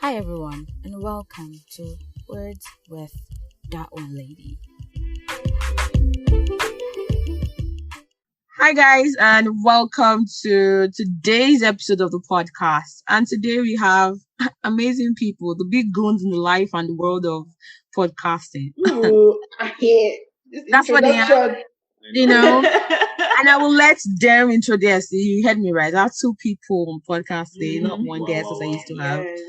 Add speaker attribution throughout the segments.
Speaker 1: Hi everyone, and welcome to Words with DatOneLady.
Speaker 2: Hi guys, and welcome to today's episode of the podcast. And today we have amazing people, the big guns in the life and the world of podcasting.
Speaker 3: Ooh, I hate this
Speaker 2: That's what they are,
Speaker 3: introduction.
Speaker 2: you know. And I will let them introduce. You heard me right. I have two people on podcast today, not one guest as I used to have.
Speaker 3: Yes.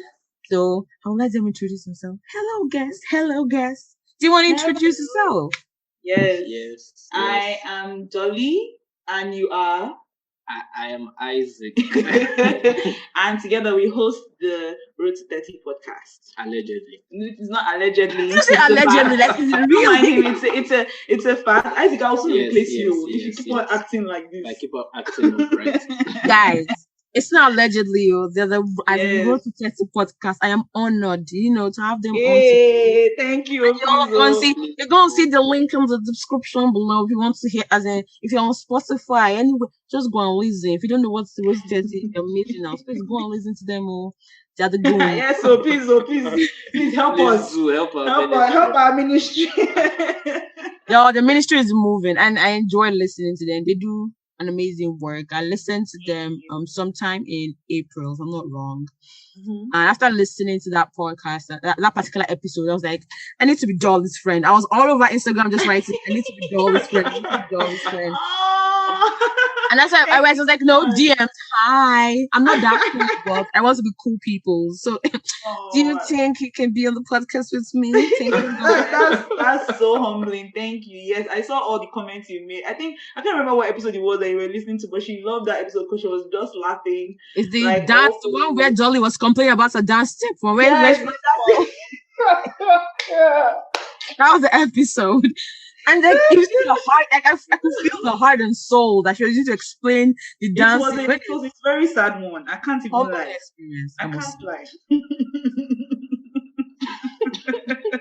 Speaker 2: So I'll let them introduce themselves. Hello guest. Hello guest. Do you want to introduce yourself?
Speaker 3: Yes. I am Dolly, and you are.
Speaker 4: I am Isaac.
Speaker 3: And together we host the Road to 30 podcast.
Speaker 4: Allegedly.
Speaker 3: It's not allegedly.
Speaker 2: You say allegedly, like it's
Speaker 3: Don't
Speaker 2: real.
Speaker 3: mind him. It's a fact. Isaac, I'll also replace you if you keep on
Speaker 4: yes.
Speaker 3: acting like this.
Speaker 4: I keep up acting upright.
Speaker 2: Guys, it's not allegedly. As a
Speaker 3: Yes.
Speaker 2: Road to 30 podcast, I am honored, to have them on.
Speaker 3: Hey, thank you.
Speaker 2: You're gonna see the link in the description below if you want to hear. If you're on Spotify, anyway, just go and listen. If you don't know what's the Road to 30, you're missing out. Please go and listen to them all. They are the good ones.
Speaker 3: Yes, so please help us.
Speaker 4: Help us.
Speaker 3: Help our ministry.
Speaker 2: The ministry is moving, and I enjoy listening to them. They do an amazing work. I listened to them sometime in April, if I'm not wrong.
Speaker 3: Mm-hmm.
Speaker 2: And after listening to that podcast, that particular episode, I was like, I need to be Dolly's friend. I was all over Instagram just writing, I need to be Dolly's friend. I need to be Dolly's friend. And that's why I was like, no DMs. Hi, I'm not that cool, but I want to be cool people. So, do you think you can be on the podcast with me? Thank you.
Speaker 3: That's so humbling. Thank you. Yes, I saw all the comments you made. I can't remember what episode it was that you were listening to, but she loved that episode because she was just laughing.
Speaker 2: It's the dance, the one where Dolly was complaining about a dance step from when
Speaker 3: that
Speaker 2: was the episode. And then it was the heart, I could feel the heart and soul that she was using to explain the dance.
Speaker 3: It was a very sad one. I can't even lie.
Speaker 2: Experience.
Speaker 3: I can't lie.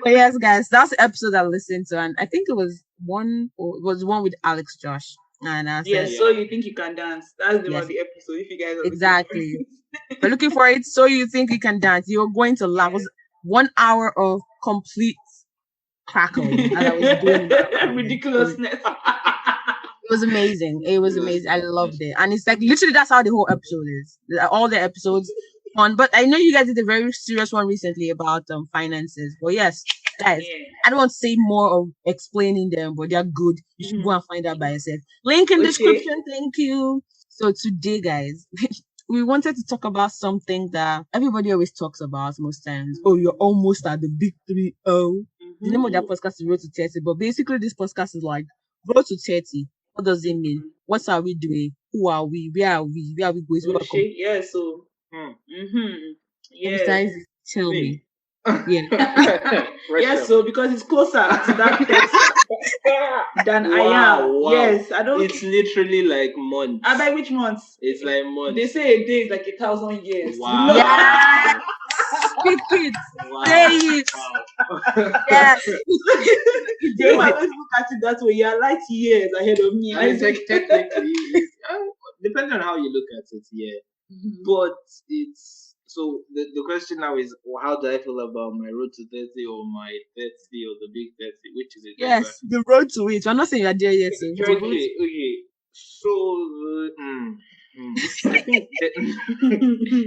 Speaker 2: But yes, guys, that's the episode I listened to, and I think it was one with Alex Josh. And I said,
Speaker 3: so you think you can dance? That's the one of the episode. If you guys are
Speaker 2: exactly, we're looking for it. So you think you can dance? You're going to laugh. It was 1 hour of complete crackle, and I was doing
Speaker 3: ridiculousness.
Speaker 2: It was amazing. It was amazing. I loved it, and it's like literally that's how the whole episode is. All the episodes fun, but I know you guys did a very serious one recently about finances. But yes, guys, I don't want to say more of explaining them, but they're good. You should go and find out by yourself. Link in description. Thank you. So today, guys, we wanted to talk about something that everybody always talks about most times. Oh, you're almost at the big 3-0. The name of that podcast is Road to 30, but basically this podcast is like Road to 30. What does it mean? What are we doing? Who are we? Where are we? Where are we going?
Speaker 3: Yeah, so
Speaker 2: Yes. Tell me.
Speaker 3: Yeah. So because it's closer to that than I am.
Speaker 4: Wow.
Speaker 3: Yes, I don't.
Speaker 4: It's literally like months.
Speaker 3: I bet which months?
Speaker 4: It's like months.
Speaker 3: They say a day is like 1,000 years.
Speaker 4: Wow.
Speaker 2: Yes. Speak it.
Speaker 4: Wow.
Speaker 2: Say it.
Speaker 4: Wow.
Speaker 2: Yes.
Speaker 3: You always look at it that way. You're light years ahead of me.
Speaker 4: And it's like technically, depending on how you look at it, yeah. Mm-hmm. But it's so the question now is, how do I feel about my road to 30 or my 30 or the big 30? Which is it?
Speaker 2: Yes, the road to it. I'm not saying you're there yet.
Speaker 4: Okay. So I think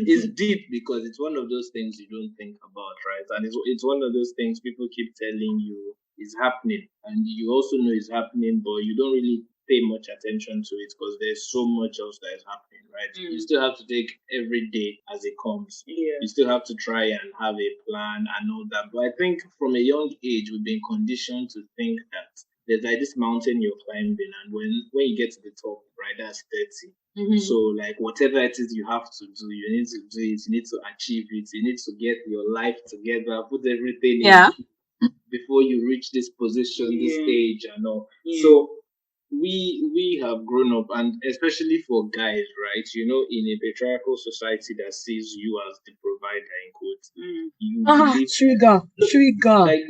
Speaker 4: it's deep because it's one of those things you don't think about, right? And it's one of those things people keep telling you is happening, and you also know it's happening, but you don't really pay much attention to it because there's so much else that is happening, right? You still have to take every day as it comes.
Speaker 3: Yeah.
Speaker 4: You still have to try and have a plan and all that. But I think from a young age, we've been conditioned to think that there's like this mountain you're climbing, and when you get to the top, right, that's 30. Mm-hmm. So like whatever it is you have to do, you need to do it, you need to achieve it, you need to get your life together, put everything in before you reach this position, this age and all. Yeah. So we have grown up, and especially for guys, right? In a patriarchal society that sees you as the provider in quotes, you
Speaker 2: trigger.
Speaker 4: Like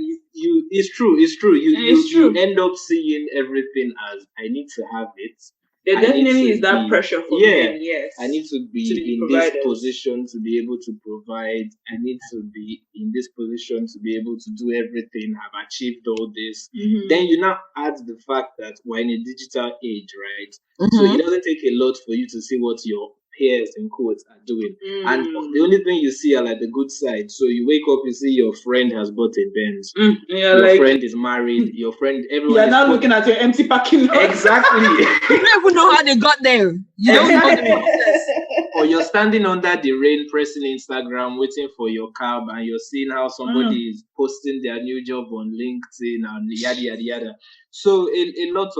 Speaker 4: it's true. You end up seeing everything as I need to have it.
Speaker 3: There
Speaker 4: I need
Speaker 3: definitely
Speaker 4: to
Speaker 3: is that
Speaker 4: be-
Speaker 3: pressure for
Speaker 4: yeah,
Speaker 3: men, yes.
Speaker 4: I need to
Speaker 3: To
Speaker 4: be
Speaker 3: be
Speaker 4: in
Speaker 3: providers.
Speaker 4: this position to be able to provide. I need to be in this position to be able to do everything. Have achieved all this.
Speaker 3: Mhm.
Speaker 4: Then you now add the fact that we're in a digital age, right? So
Speaker 2: Mhm.
Speaker 4: it doesn't take a lot for you to see what your peers in quotes are doing. And
Speaker 3: Mm.
Speaker 4: the only thing you see are like the good side. So you wake up, you see your friend has bought a Benz.
Speaker 3: Yeah,
Speaker 4: Your
Speaker 3: like
Speaker 4: friend is married. Your friend, everyone
Speaker 3: you're
Speaker 4: is
Speaker 3: now
Speaker 4: put-
Speaker 3: looking at your empty parking lot.
Speaker 4: exactly.
Speaker 2: You don't even know how they got there. You don't know the process.
Speaker 4: Or you're standing under the rain pressing Instagram waiting for your cab and you're seeing how somebody is posting their new job on LinkedIn and yada yada yada. So a lot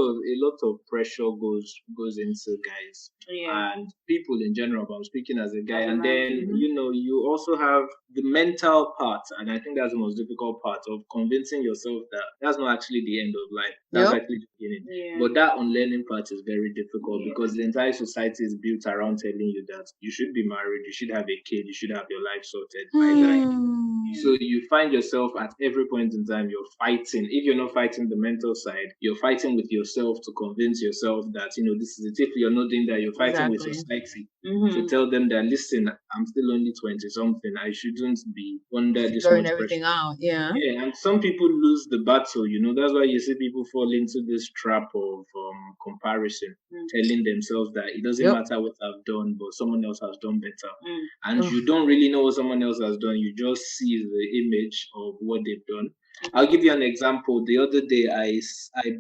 Speaker 4: of pressure goes into guys
Speaker 3: Yeah.
Speaker 4: and people in general, but I'm speaking as a guy.
Speaker 3: As a
Speaker 4: And
Speaker 3: man,
Speaker 4: then you also have the mental part, and I think that's the most difficult part of convincing yourself that that's not actually the end of life. That's
Speaker 2: Yep.
Speaker 4: actually the beginning.
Speaker 3: Yeah.
Speaker 4: But that unlearning part is very difficult
Speaker 3: Yeah.
Speaker 4: because the entire society is built around telling you that you should be married, you should have a kid, you should have your life sorted by that. So you find yourself at every point in time you're fighting. If you're not fighting the mental side, you're fighting with yourself to convince yourself that this is it. If you're not doing that, you're fighting with
Speaker 2: Exactly.
Speaker 4: society
Speaker 3: Mhm.
Speaker 4: to tell them that listen, I'm still only 20 something. I shouldn't be under this
Speaker 2: Figuring
Speaker 4: much
Speaker 2: everything
Speaker 4: pressure.
Speaker 2: out. Yeah.
Speaker 4: Yeah, and some people lose the battle. That's why you see people fall into this trap of comparison, telling themselves that it doesn't
Speaker 2: Yep.
Speaker 4: matter what I've done, but someone else has done better.
Speaker 3: Mm.
Speaker 4: And you don't really know what someone else has done. You just see the image of what they've done. I'll give you an example. The other day, I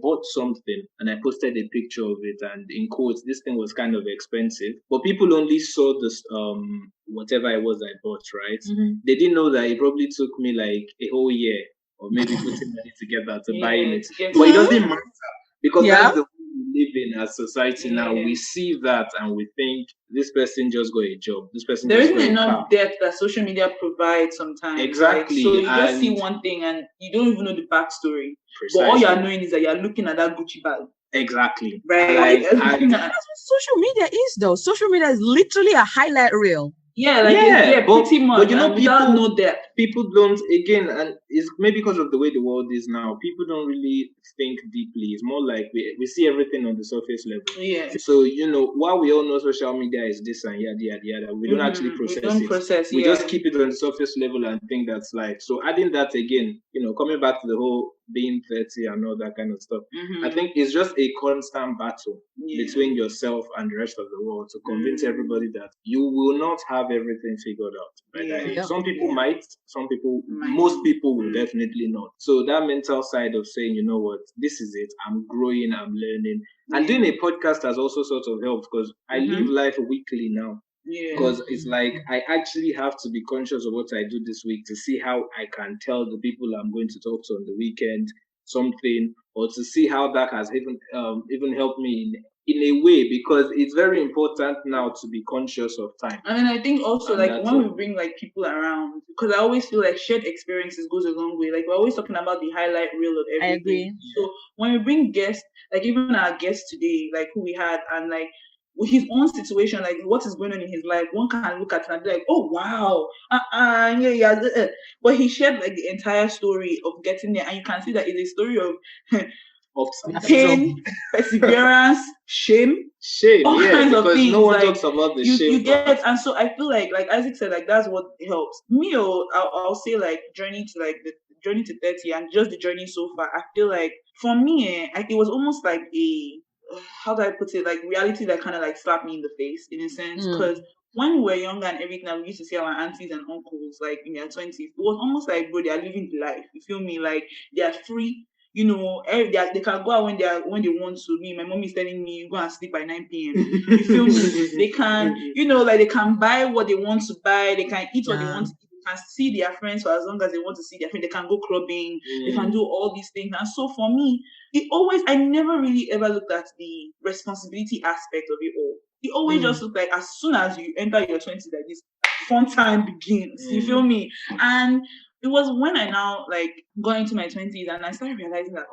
Speaker 4: bought something and I posted a picture of it, and in quotes, this thing was kind of expensive, but people only saw this whatever it was I bought, right?
Speaker 3: Mhm.
Speaker 4: They didn't know that it probably took me like a whole year or maybe putting money together to buying
Speaker 3: Yeah,
Speaker 4: it.
Speaker 3: to get
Speaker 4: But it
Speaker 3: it.
Speaker 4: doesn't matter because
Speaker 2: Yeah.
Speaker 4: that's the way we live in as society now.
Speaker 3: Yeah.
Speaker 4: We see that and we think this person just got a job. This person
Speaker 3: There
Speaker 4: just
Speaker 3: isn't
Speaker 4: got a
Speaker 3: enough
Speaker 4: car.
Speaker 3: depth that social media provides sometimes.
Speaker 4: Exactly,
Speaker 3: Like, so you just see
Speaker 4: and-
Speaker 3: one thing and you don't even know the backstory. But all
Speaker 4: Precisely.
Speaker 3: you're knowing is that you're looking at that Gucci bag.
Speaker 4: Exactly.
Speaker 3: Right.
Speaker 4: Like,
Speaker 3: You're looking
Speaker 4: and-
Speaker 3: at-
Speaker 2: That's what social media is, though. Social media is literally a highlight reel.
Speaker 3: yeah, like
Speaker 4: but,
Speaker 3: pretty much.
Speaker 4: but
Speaker 3: and without no depth.
Speaker 4: people don't, again, and it's maybe because of the way the world is now, people don't really think deeply. It's more like we see everything on the surface level.
Speaker 3: Yeah.
Speaker 4: So while we all know social media is this and yada yada yada, we don't actually process
Speaker 3: we don't
Speaker 4: it.
Speaker 3: process,
Speaker 4: We
Speaker 3: yeah.
Speaker 4: just keep it on the surface level and think that's life. So adding that again, coming back to the whole being 30 and all that kind of stuff, I think it's just a constant battle between yourself and the rest of the world to convince everybody that you will not have everything figured out by that age.
Speaker 2: Yeah.
Speaker 4: Some people might, some people,
Speaker 3: Might.
Speaker 4: most people will definitely not. So that mental side of saying, you know what, this is it, I'm growing, I'm learning. And doing a podcast has also sort of helped because I live life weekly now.
Speaker 3: Yeah.
Speaker 4: Because it's like I actually have to be conscious of what I do this week to see how I can tell the people I'm going to talk to on the weekend something, or to see how that has even helped me in a way, because it's very important now to be conscious of time.
Speaker 3: And then I think also,
Speaker 4: And
Speaker 3: like,
Speaker 4: that's
Speaker 3: when
Speaker 4: it.
Speaker 3: we bring like people around, because I always feel like shared experiences goes a long way. Like, we're always talking about the highlight reel of
Speaker 2: I
Speaker 3: everything.
Speaker 2: agree.
Speaker 3: So when we bring guests, like even our guest today, like who we had, and like with his own situation, like what is going on in his life, one can look at it and be like, oh wow, yeah. But he shared like the entire story of getting there, and you can see that it's a story of
Speaker 4: Ups and downs.
Speaker 3: pain, perseverance, shame,
Speaker 4: Shame,
Speaker 3: all kinds of
Speaker 4: because
Speaker 3: things.
Speaker 4: no one
Speaker 3: Like,
Speaker 4: talks about the
Speaker 3: you
Speaker 4: shame
Speaker 3: get,
Speaker 4: part.
Speaker 3: and so I feel like Isaac said, like that's what helps me. I'll say like journey to like the journey to 30 and just the journey so far. I feel like for me, it was almost like a, how do I put it, like reality that kind of like slapped me in the face in a sense, because when we were younger and everything, and we used to see our aunties and uncles like in their 20s, it was almost like, bro, they are living the life. You feel me? Like they are free. They can go out when they want to. Me, my mom is telling me, go and sleep by 9 p.m. You feel me? They can, like they can buy what they want to buy. They can eat what they want to eat. They can see their friends for as long as they want to see their friends. They can go clubbing. They can do all these things. And so for me, I never really ever looked at the responsibility aspect of it all. It always just looked like as soon as you enter your 20s, like this fun time begins. You feel me? And it was when I now like got into my 20s and I started realizing that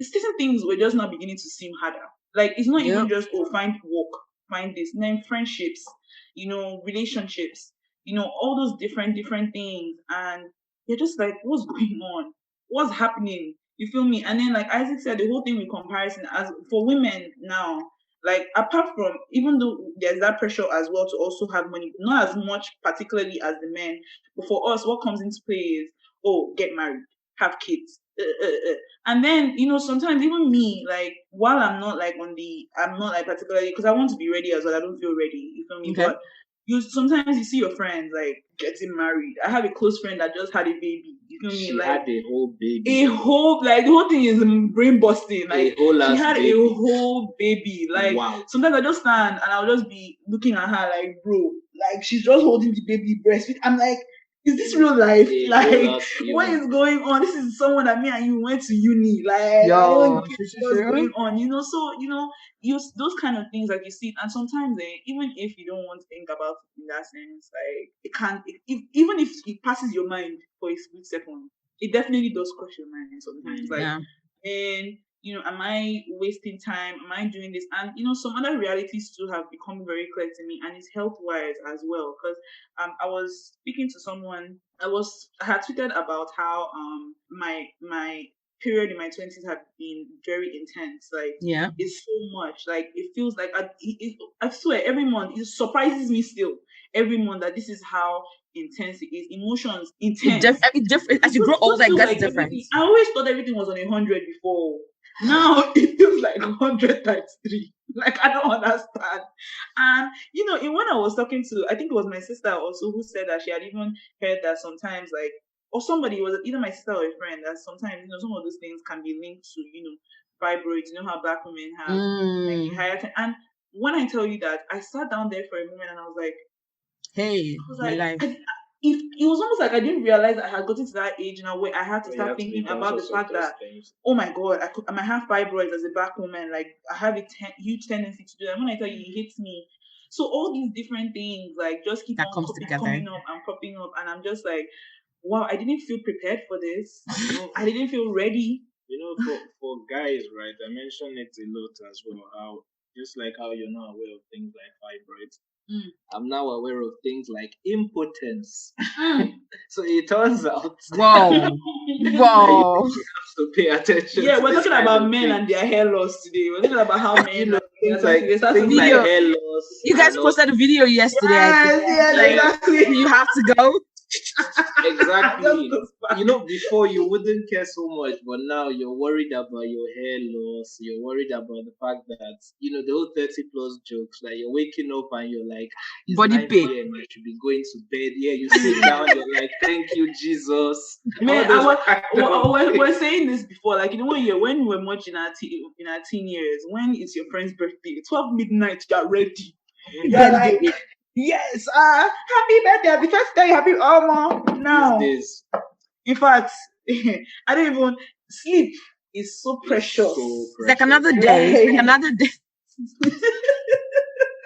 Speaker 3: certain things were just now beginning to seem harder. Like it's not even just find work, find this, then friendships, relationships, all those different things, and you're just like, what's going on? What's happening? You feel me? And then like Isaac said, the whole thing with comparison, as for women now, Like, apart from, even though there's that pressure as well to also have money, not as much particularly as the men, but for us, what comes into play is, oh, get married, have kids. And then, sometimes even me, like, while I'm not like particularly, because I want to be ready as well, I don't feel ready, you feel me?
Speaker 2: Okay.
Speaker 3: But sometimes you see your friends like getting married. I have a close friend that just had a baby, you feel me?
Speaker 4: She
Speaker 3: Like,
Speaker 4: had a whole baby.
Speaker 3: the whole thing is brain busting. Like,
Speaker 4: A whole
Speaker 3: she
Speaker 4: ass
Speaker 3: had
Speaker 4: baby.
Speaker 3: a whole baby. Like,
Speaker 4: Wow.
Speaker 3: sometimes I just stand and I'll just be looking at her like, bro, like, she's just holding the baby breast. I'm like, is this real life?
Speaker 4: A
Speaker 3: Like,
Speaker 4: whole ass
Speaker 3: what
Speaker 4: human.
Speaker 3: is going on? This is someone that me and you went to uni. Like, I
Speaker 2: Yo,
Speaker 3: don't get what's
Speaker 2: true.
Speaker 3: going on, So, those kind of things, like, you see, and sometimes, even if you don't want to think about it in that sense, like, it can, even if it passes your mind for a split second, it definitely does cross your mind sometimes. Like,
Speaker 2: Yeah.
Speaker 3: and am I wasting time? Am I doing this? And some other realities too have become very clear to me, and it's health wise as well. Because I was speaking to someone. I had tweeted about how my period in my 20s had been very intense. Like,
Speaker 2: Yeah.
Speaker 3: it's so much. Like, it feels like I swear every month it surprises me still every month that this is how intense it is. Emotions intense.
Speaker 2: As you grow
Speaker 3: Just
Speaker 2: older, it
Speaker 3: feel
Speaker 2: gets
Speaker 3: like
Speaker 2: different.
Speaker 3: everything. I always thought everything was on 100 before. Now it feels like 100 times 3. Like, I don't understand. And when I was talking to, I think it was my sister also who said that she had even heard that sometimes, like, or somebody, it was either my sister or a friend, that sometimes some of those things can be linked to fibroids. You know how black women have like a higher and when I tell you that, I sat down there for a moment and I was like,
Speaker 2: Hey, my life.
Speaker 3: it was almost like I didn't realize I had gotten to that age now where I had to
Speaker 4: You
Speaker 3: start
Speaker 4: have to be
Speaker 3: thinking about the
Speaker 4: conscious of
Speaker 3: fact
Speaker 4: those
Speaker 3: that,
Speaker 4: things.
Speaker 3: oh my god, I might have fibroids as a black woman. Like, I have a huge tendency to do that. When I tell you, it hits me. So all these different things, like, just keep
Speaker 2: That
Speaker 3: on
Speaker 2: comes together.
Speaker 3: coming up and popping up, and I'm just like, wow, I didn't feel prepared for this. I didn't feel ready.
Speaker 4: For guys, right? I mentioned it a lot as well. How just like how you're not aware of things like fibroids, I'm now aware of things like impotence. So it turns out
Speaker 2: Whoa. Whoa.
Speaker 4: you have to pay attention.
Speaker 3: Yeah,
Speaker 4: to
Speaker 3: we're
Speaker 4: this
Speaker 3: talking
Speaker 4: kind
Speaker 3: about
Speaker 4: of
Speaker 3: men
Speaker 4: thing.
Speaker 3: and their hair loss today. We're talking about how men
Speaker 4: things like
Speaker 3: they start to
Speaker 4: things like
Speaker 2: Video.
Speaker 4: hair loss.
Speaker 2: You guys
Speaker 4: and all-
Speaker 2: posted a video yesterday.
Speaker 3: yes,
Speaker 4: Like,
Speaker 3: exactly.
Speaker 2: You have to go.
Speaker 4: Exactly.
Speaker 3: Just
Speaker 4: Before you wouldn't care so much, but now you're worried about your hair loss. You're worried about the fact that the whole 30+ jokes. Like, you're waking up and you're like, it's
Speaker 2: Body
Speaker 4: 9
Speaker 2: pain.
Speaker 4: p.m. I should be going to bed. Yeah, you sit down. You're like, thank you, Jesus.
Speaker 3: Man,
Speaker 4: All those kind of
Speaker 3: we're saying this before, like, when we were much in our teen years, when it's your friend's birthday, 12 midnight, you're ready. You're like, yes, happy birthday, the first day, happy now.
Speaker 4: these days.
Speaker 3: In fact, I don't even sleep is so precious.
Speaker 2: It's like another day. It's like another day.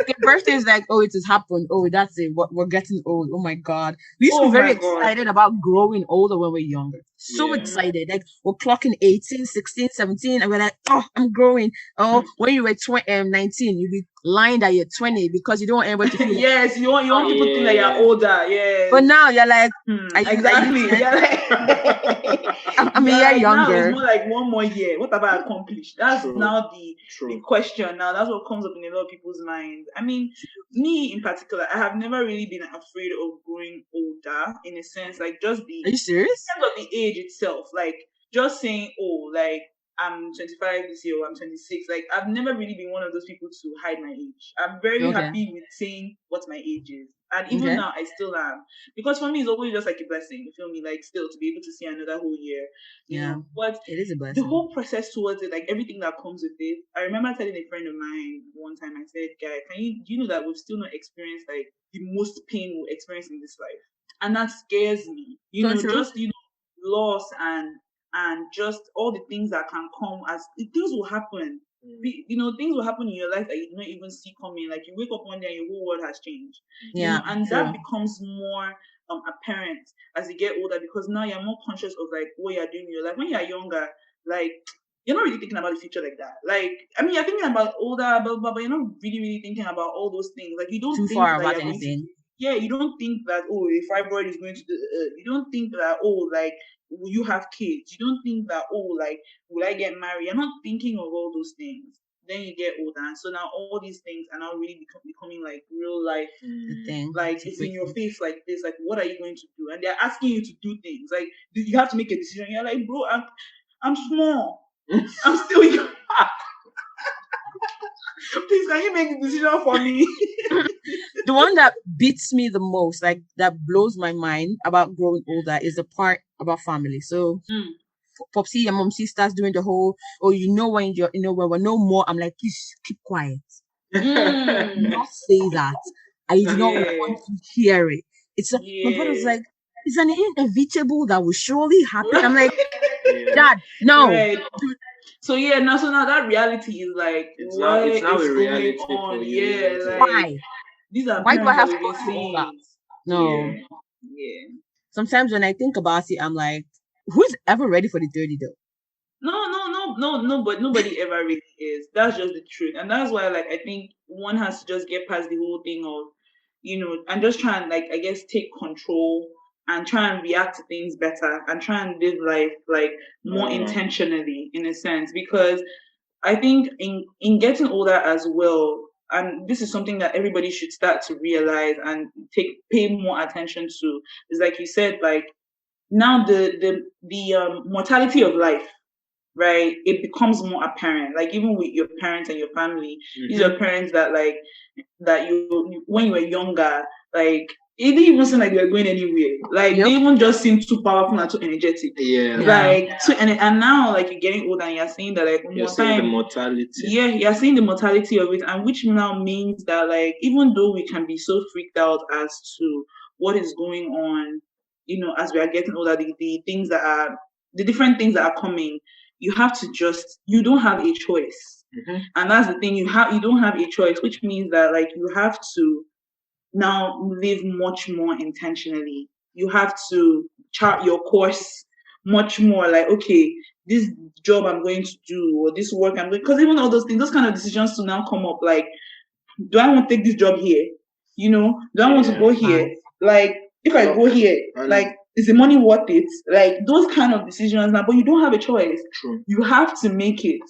Speaker 2: Your birthday is like, oh, it has happened. Oh, that's it. We're getting old. Oh my God. We used to be very excited about growing older when we were younger. So excited. Like, we're clocking 18, 16, 17. And we're like, oh, I'm growing. Oh, when you were 19, you'd be lying that you're 20 because you don't want anybody to feel
Speaker 3: yes, you want people to think that you're older. Yes.
Speaker 2: But now you're like,
Speaker 3: exactly.
Speaker 2: I'm a year younger.
Speaker 3: Now it's more like one more year. What have I accomplished? That's now the question. Now that's what comes up in a lot of people's minds. I mean, me in particular, I have never really been afraid of growing older, in a sense, like, just the.
Speaker 2: Are you serious?
Speaker 3: In terms of the age itself, like, just saying, oh, like, I'm 25 this year or I'm 26. Like, I've never really been one of those people to hide my age. I'm very happy with saying what my age is. And even now, I still am. Because for me, it's always just like a blessing. You feel me? Like, still to be able to see another whole year. You know? But
Speaker 2: it is a blessing.
Speaker 3: The whole process towards it, like, everything that comes with it. I remember telling a friend of mine one time, I said, guy, do you know that we've still not experienced, like, the most pain we'll experience in this life? And that scares me. Just, loss and just all the things that can come as things will happen. Things will happen in your life that you don't even see coming. Like, you wake up one day and your whole world has changed. And that becomes more apparent as you get older, because now you're more conscious of, like, what you're doing in your life. When you're younger, like, you're not really thinking about the future like that. Like, I mean, you're thinking about older, blah, blah, but you're not really thinking about all those things. Like, you don't
Speaker 2: too
Speaker 3: think
Speaker 2: far
Speaker 3: that
Speaker 2: about
Speaker 3: you're
Speaker 2: anything.
Speaker 3: you don't think that, oh, a fibroid is going to you don't think that, oh, like, will you have kids? You don't think that, oh, like, will I get married? You're not thinking of all those things. then you get older, and so now all these things are now really becoming like real life.
Speaker 2: The thing.
Speaker 3: Like it's in your face like this. Like what are you going to do? And they're asking you to do things. Like you have to make a decision. You're like, bro, I'm small. I'm still young. Please, can you make a decision for me?
Speaker 2: The one that beats me the most, like that blows my mind about growing older, is the part about family. So Popsy and Momsy starts doing the whole, oh, when you're, when we're no more, I'm like, please keep quiet. Do not say that. I do not want to hear it. My brother's like, it's an inevitable that will surely happen. I'm like, Dad, no.
Speaker 3: Right. So now that reality is like,
Speaker 4: it's now a reality
Speaker 3: on?
Speaker 4: for you.
Speaker 3: Yeah, like
Speaker 2: Why?
Speaker 3: These are
Speaker 2: Why do I
Speaker 3: parents
Speaker 2: have
Speaker 3: that
Speaker 2: to
Speaker 3: we've
Speaker 2: go
Speaker 3: been
Speaker 2: through all that?
Speaker 3: seeing.
Speaker 2: No.
Speaker 3: Yeah.
Speaker 2: Sometimes when I think about it, I'm like, who's ever ready for the 30 though?
Speaker 3: No, but nobody ever really is. That's just the truth. And that's why, like, I think one has to just get past the whole thing of, and just try and, like, I guess, take control and try and react to things better and try and live life, like, more intentionally, in a sense. Because I think in getting older as well, and this is something that everybody should start to realize and pay more attention to, is like you said, like, now the mortality of life, right, it becomes more apparent. Like even with your parents and your family, these are parents that you when you were younger, like it didn't even seem like they were going anywhere. Like they even just seem too powerful and too energetic. And now like you're getting older and you're seeing that like
Speaker 4: you're seeing the mortality.
Speaker 3: Yeah, you're seeing the mortality of it, and which now means that like even though we can be so freaked out as to what is going on, as we are getting older, the things that are the different things that are coming, you don't have a choice. And that's the thing, you don't have a choice, which means that like you have to now live much more intentionally. You have to chart your course much more, like, okay, this job I'm going to do, or this work I'm doing, because even all those things, those kind of decisions to now come up, like, do I want to take this job here? Do I want to go here? Like, if I go here, like, is the money worth it? Like, those kind of decisions now, but you don't have a choice.
Speaker 4: True.
Speaker 3: You have to make it,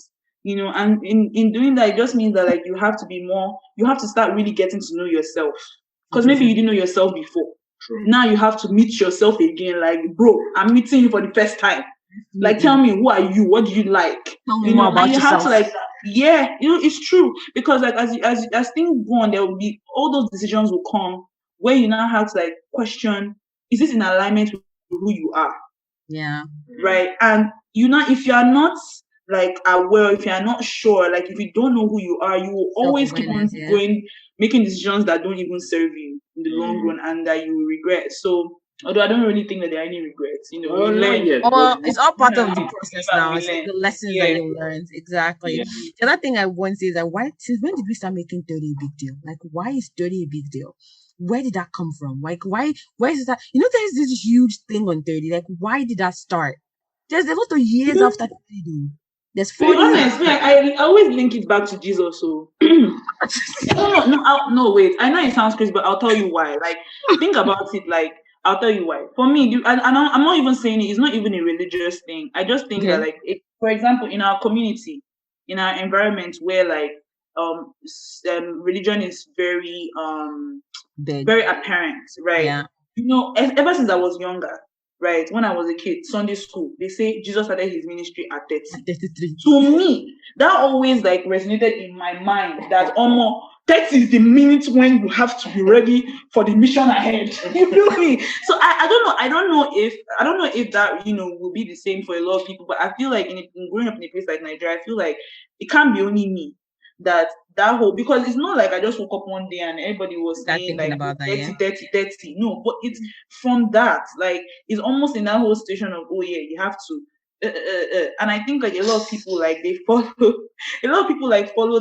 Speaker 3: and in doing that, it just means that, like, you have to start really getting to know yourself. Because maybe you didn't know yourself before.
Speaker 4: True.
Speaker 3: Now you have to meet yourself again. Like, bro, I'm meeting you for the first time. Like, tell me, who are you? What do you like?
Speaker 2: Tell me more about yourself.
Speaker 3: Have to, like, it's true. Because like as things go on, there will be all those decisions will come where you now have to like question, is this in alignment with who you are?
Speaker 2: Yeah.
Speaker 3: Right. And if you are not like aware, if you are not sure, like if you don't know who you are, you will always keep on making decisions that don't even serve you in the long run and that you will regret. So although I don't really think that there are any regrets, we learn.
Speaker 2: It's all part of the process now. It's the lessons that you learned. Exactly. Yeah. The other thing I want to say is that since when did we start making 30 a big deal? Like, why is 30 a big deal? Where did that come from? Like, where is that? There's this huge thing on 30. Like, why did that start? There's a lot of years after 30, though. There's 40
Speaker 3: years. Honestly, I always link it back to Jesus. So no, wait. I know it sounds crazy, but I'll tell you why. Like, think about it. Like, I'll tell you why. For me, I'm not even saying it's not even a religious thing. I just think that, like, for example, in our community, in our environment, where like religion is very
Speaker 2: big,
Speaker 3: very apparent, right?
Speaker 2: Yeah.
Speaker 3: Ever since I was younger, right, when I was a kid, Sunday school, they say Jesus started his ministry at 30.
Speaker 2: 33.
Speaker 3: To me, that always like resonated in my mind that 30 is the minute when you have to be ready for the mission ahead. You feel me? So I don't know if that will be the same for a lot of people, but I feel like in growing up in a place like Nigeria, I feel like it can't be only me that whole, because it's not like I just woke up one day and everybody was saying like
Speaker 2: about
Speaker 3: 30, 30, 30. No, but it's from that, like it's almost in that whole situation of, oh yeah, you have to and I think like a lot of people like they follow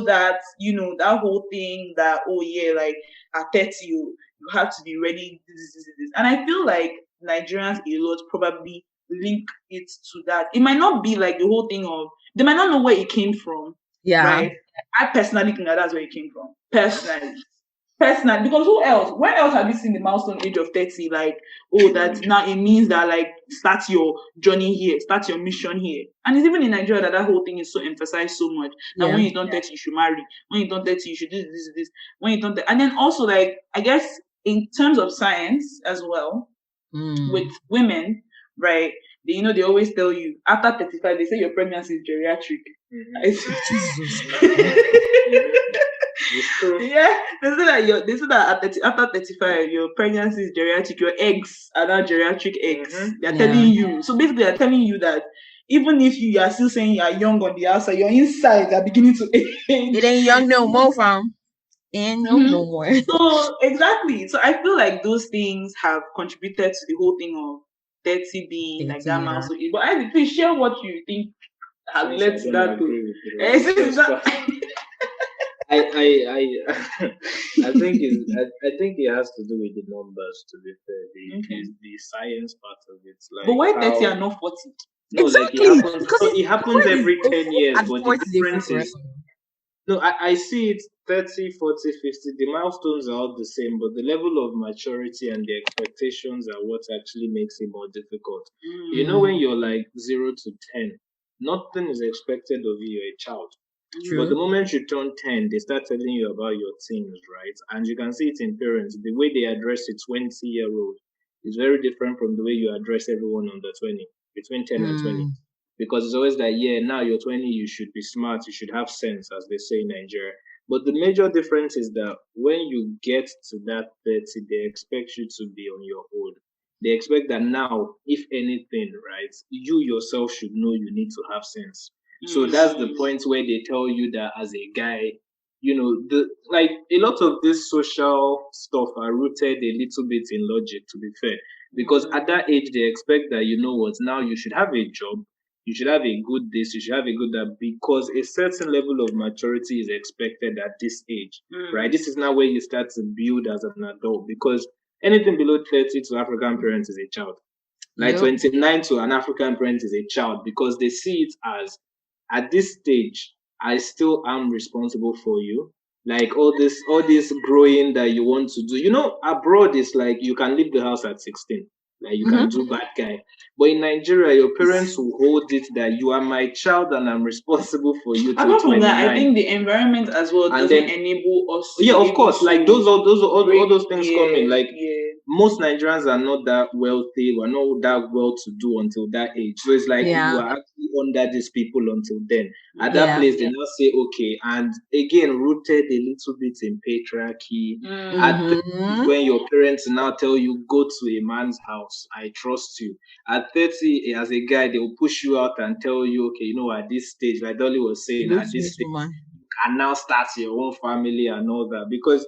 Speaker 3: that, that whole thing that, oh yeah, like at 30 you have to be ready, this. And I feel like Nigerians a lot probably link it to that. It might not be like the whole thing of, they might not know where it came from.
Speaker 2: Yeah.
Speaker 3: Right? I personally think that's where it came from. Personally. Personally, because who else? Where else have you seen the milestone age of 30? Like, oh, that now it means that like start your journey here, start your mission here. And it's even in Nigeria that whole thing is so emphasized so much. That
Speaker 2: Yeah.
Speaker 3: when you don't 30, you should marry. When you don't 30, you should do this. When you don't, and then also like I guess in terms of science as well, with women, right? They always tell you after 35, they say your pregnancy is geriatric.
Speaker 2: Jesus.
Speaker 4: It's true.
Speaker 3: Yeah, they say that after 35, your pregnancy is geriatric, your eggs are now geriatric eggs. They're
Speaker 2: Yeah.
Speaker 3: telling you. So basically, they're telling you that even if you are still saying you are young on the outside, your insides are beginning to age.
Speaker 2: It ain't young no more, fam. Ain't young no more.
Speaker 3: So exactly. So I feel like those things have contributed to the whole thing of 30 being like
Speaker 2: 30,
Speaker 3: that
Speaker 2: yeah.
Speaker 3: milestone. But I please share what you think has
Speaker 4: Since
Speaker 3: led
Speaker 4: I
Speaker 3: to
Speaker 4: don't
Speaker 3: that.
Speaker 4: agree with you,
Speaker 3: Eh, since
Speaker 4: because
Speaker 3: that-
Speaker 4: I I think it has to do with the numbers. To be fair, the science part of it, like
Speaker 3: But why 30
Speaker 4: how
Speaker 3: and not 40?
Speaker 4: no, like
Speaker 2: Exactly. Because
Speaker 4: it happens every
Speaker 2: a
Speaker 4: 10
Speaker 2: fool
Speaker 4: years,
Speaker 2: at
Speaker 4: but the
Speaker 2: 40 is a fool
Speaker 4: difference is
Speaker 2: forever.
Speaker 4: no, I see it 30, 40, 50. The milestones are all the same, but the level of maturity and the expectations are what actually makes it more difficult. You know, when you're like 0 to 10, nothing is expected of you, you're a child. But the
Speaker 2: True.
Speaker 4: moment you turn 10, they start telling you about your teens, right? And you can see it in parents. The way they address a 20-year-old is very different from the way you address everyone under 20, between 10 and 20. Because it's always like, yeah, now you're 20, you should be smart, you should have sense, as they say in Nigeria. But the major difference is that when you get to that 30, they expect you to be on your own. They expect that now, if anything, right, you yourself should know you need to have sense. So that's the point where they tell you that as a guy, the like a lot of this social stuff are rooted a little bit in logic, to be fair. Because at that age they expect that you know what, now you should have a job, you should have a good this, you should have a good that, because a certain level of maturity is expected at this age, right? This is now where you start to build as an adult, because anything below 30 to African parents is a child. Like
Speaker 2: Yep.
Speaker 4: 29 to an African parent is a child, because they see it as at this stage, I still am responsible for you. Like all this growing that you want to do. Abroad is like you can leave the house at 16. Like you can do bad guy. But in Nigeria, your parents will hold it that you are my child and I'm responsible for you till
Speaker 3: Apart from that, I
Speaker 4: 29.
Speaker 3: think the environment as well
Speaker 4: And
Speaker 3: doesn't
Speaker 4: then-
Speaker 3: enable us to
Speaker 4: Yeah,
Speaker 3: be
Speaker 4: of
Speaker 3: able
Speaker 4: course.
Speaker 3: to
Speaker 4: Like all those things
Speaker 3: break-
Speaker 4: come in. Like
Speaker 3: yeah.
Speaker 4: most Nigerians are not that wealthy, we're not that well to do until that age. So it's like
Speaker 2: Yeah.
Speaker 4: you are actually under these people until then. At that
Speaker 2: Yeah.
Speaker 4: place, they now say, okay, and again, rooted a little bit in patriarchy. At 30, when your parents now tell you, go to a man's house, I trust you. At 30, as a guy, they will push you out and tell you, okay, at this stage, like Dolly was saying,
Speaker 2: Go
Speaker 4: at
Speaker 2: to
Speaker 4: this
Speaker 2: this
Speaker 4: stage,
Speaker 2: woman.
Speaker 4: you can now start your own family and all that. Because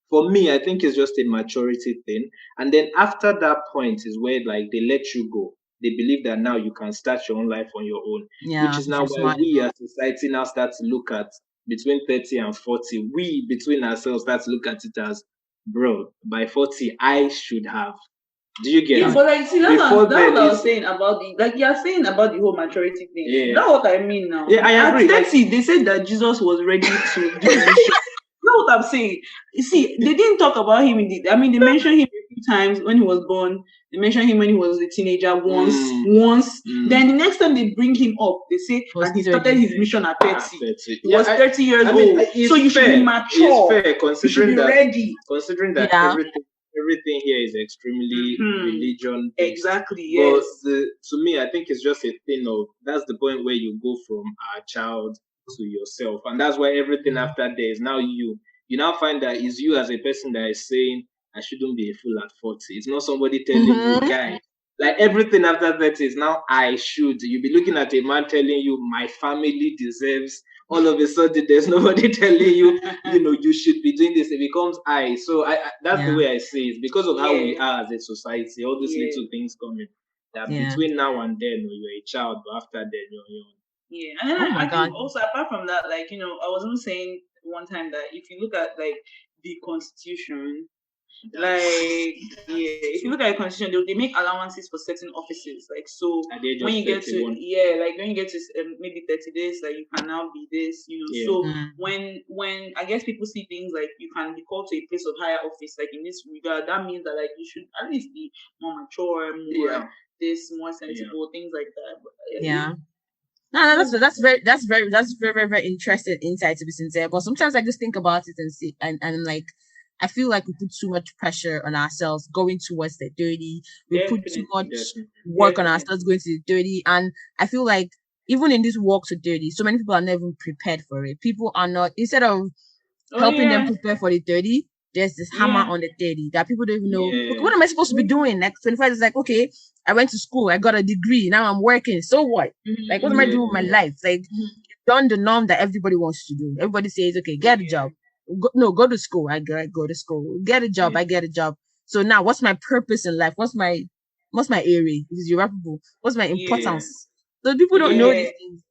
Speaker 4: for me, I think it's just a maturity thing. And then after that point is where like they let you go. They believe that now you can start your own life on your own,
Speaker 2: Yeah.
Speaker 4: which is now
Speaker 2: you're
Speaker 4: why
Speaker 2: smart.
Speaker 4: we as society now start to look at between 30 and 40. We between ourselves start to look at it as, bro, by 40, I should have. Do you get
Speaker 3: Yeah,
Speaker 4: it?
Speaker 3: but like, see, that's
Speaker 4: Before
Speaker 3: what
Speaker 4: then
Speaker 3: I was
Speaker 4: is-
Speaker 3: saying about you're saying about the whole maturity thing.
Speaker 4: Yeah.
Speaker 3: That's what I mean now.
Speaker 4: Yeah, I agree.
Speaker 3: At 30, they said that Jesus was ready to do the mission. That's what I'm saying. You see, they didn't talk about him they mentioned him a few times when he was born. They mentioned him when he was a teenager once. Then the next time they bring him up, they say,
Speaker 2: Was
Speaker 3: and he started
Speaker 2: 30.
Speaker 3: his mission at 30.
Speaker 4: 30.
Speaker 3: He
Speaker 4: Yeah,
Speaker 3: was 30 years
Speaker 4: I mean,
Speaker 3: old.
Speaker 4: it's
Speaker 3: So you should
Speaker 4: fair.
Speaker 3: be mature.
Speaker 4: It's fair
Speaker 3: You should be
Speaker 4: considering that
Speaker 3: ready.
Speaker 2: Yeah.
Speaker 4: everything here is extremely religion based.
Speaker 3: Exactly,
Speaker 4: But
Speaker 3: yes.
Speaker 4: to me, I think it's just a thing of that's the point where you go from a child to yourself, and that's why everything after there is now you. You now find that it's you as a person that is saying, "I shouldn't be a fool at 40." It's not somebody telling you, "Guy." Like everything after that is now I should. You'll be looking at a man telling you, "My family deserves." All of a sudden, there's nobody telling you, you should be doing this. It becomes I. So that's the way I see it. Because of how we are as a society, all these little things coming. That between now and then, you're a child, but after then, you're young.
Speaker 3: Yeah, and then
Speaker 2: Oh my
Speaker 3: I think
Speaker 2: God.
Speaker 3: also apart from that, I was even saying one time that if you look at like the constitution, Like, yeah, if you look at the constitution, they make allowances for certain offices. Like, so
Speaker 4: At the age
Speaker 3: when
Speaker 4: of
Speaker 3: you get to
Speaker 4: 31.
Speaker 3: like when you get to maybe 30 days, like you can now be this,
Speaker 4: Yeah.
Speaker 3: So
Speaker 2: Mm.
Speaker 3: when I guess people see things like you can be called to a place of higher office, like in this regard, that means that like you should at least be more mature, more
Speaker 4: Yeah.
Speaker 3: this, more sensible, things like that. But
Speaker 2: Yeah. No, that's very interesting insight, to be sincere. But sometimes I just think about it and see, and like, I feel like we put too much pressure on ourselves going towards the 30. We put too much
Speaker 3: Definitely.
Speaker 2: work on ourselves going to the 30, and I feel like even in this walk to 30, so many people are not even prepared for it. People are not, instead of helping them prepare for the 30, there's this hammer on the 30 that people don't even know.
Speaker 4: Yeah.
Speaker 2: Okay, what am I supposed to be doing? Like 25 is like, okay, I went to school, I got a degree, now I'm working. So what? Like, what am I doing with my life? Like, you've done the norm that everybody wants to do. Everybody says, okay, get a job. Go to school. I go to school. Get a job. I get a job. So now, what's my purpose in life? What's my area? This is your people. What's my importance? So people don't know these things.